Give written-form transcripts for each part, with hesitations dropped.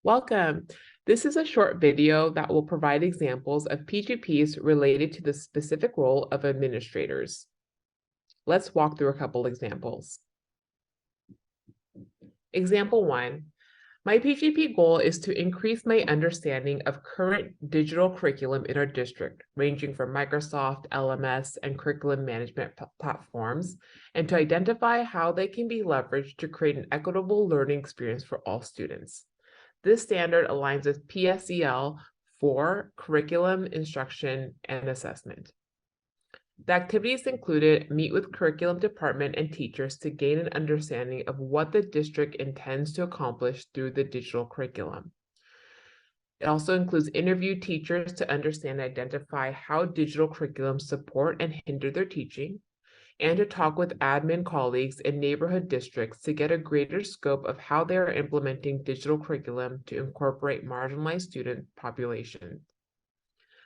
Welcome. This is a short video that will provide examples of PGPs related to the specific role of administrators. Let's walk through a couple examples. Example 1. My PGP goal is to increase my understanding of current digital curriculum in our district, ranging from Microsoft, LMS, and curriculum management platforms, and to identify how they can be leveraged to create an equitable learning experience for all students. This standard aligns with PSEL for curriculum, instruction, and assessment. The activities included meet with curriculum department and teachers to gain an understanding of what the district intends to accomplish through the digital curriculum. It also includes interview teachers to understand and identify how digital curriculums support and hinder their teaching, and to talk with admin colleagues in neighborhood districts to get a greater scope of how they are implementing digital curriculum to incorporate marginalized student populations.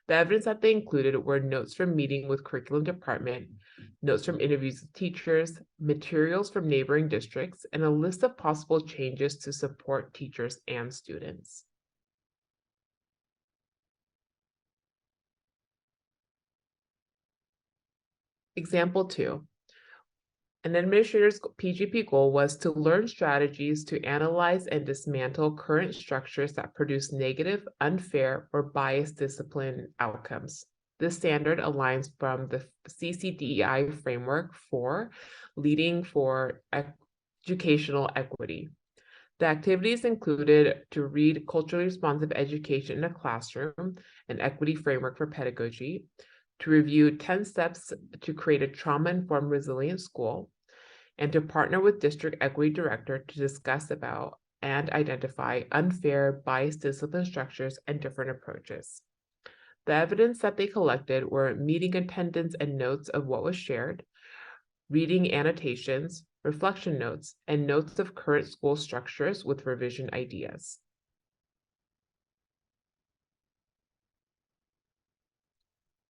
The evidence that they included were notes from meeting with curriculum department, notes from interviews with teachers, materials from neighboring districts, and a list of possible changes to support teachers and students. Example 2. An administrator's PGP goal was to learn strategies to analyze and dismantle current structures that produce negative, unfair, or biased discipline outcomes. This standard aligns from the CCDEI framework for leading for educational equity. The activities included to read Culturally Responsive Education in a Classroom, an equity framework for pedagogy, to review 10 steps to create a trauma-informed resilient school, and to partner with district equity director to discuss about and identify unfair, biased discipline structures and different approaches. The evidence that they collected were meeting attendance and notes of what was shared, reading annotations, reflection notes, and notes of current school structures with revision ideas.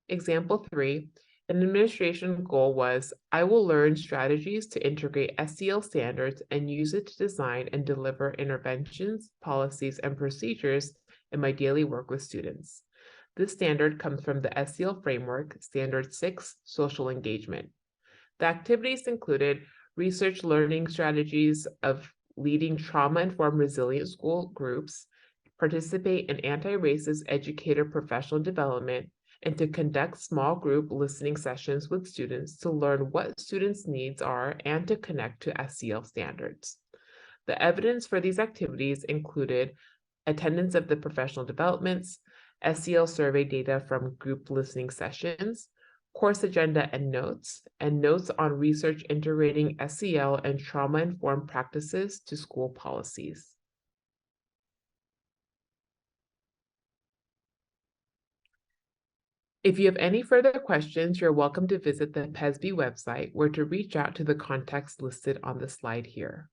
Example 3, an administration goal was, I will learn strategies to integrate SEL standards and use it to design and deliver interventions, policies, and procedures in my daily work with students. This standard comes from the SEL framework, Standard 6, Social Engagement. The activities included research learning strategies of leading trauma-informed resilient school groups, participate in anti-racist educator professional development, and to conduct small group listening sessions with students to learn what students' needs are and to connect to SEL standards. The evidence for these activities included attendance of the professional developments, SEL survey data from group listening sessions, course agenda and notes on research integrating SEL and trauma-informed practices to school policies. If you have any further questions, you're welcome to visit the PSB website, where to reach out to the contacts listed on the slide here.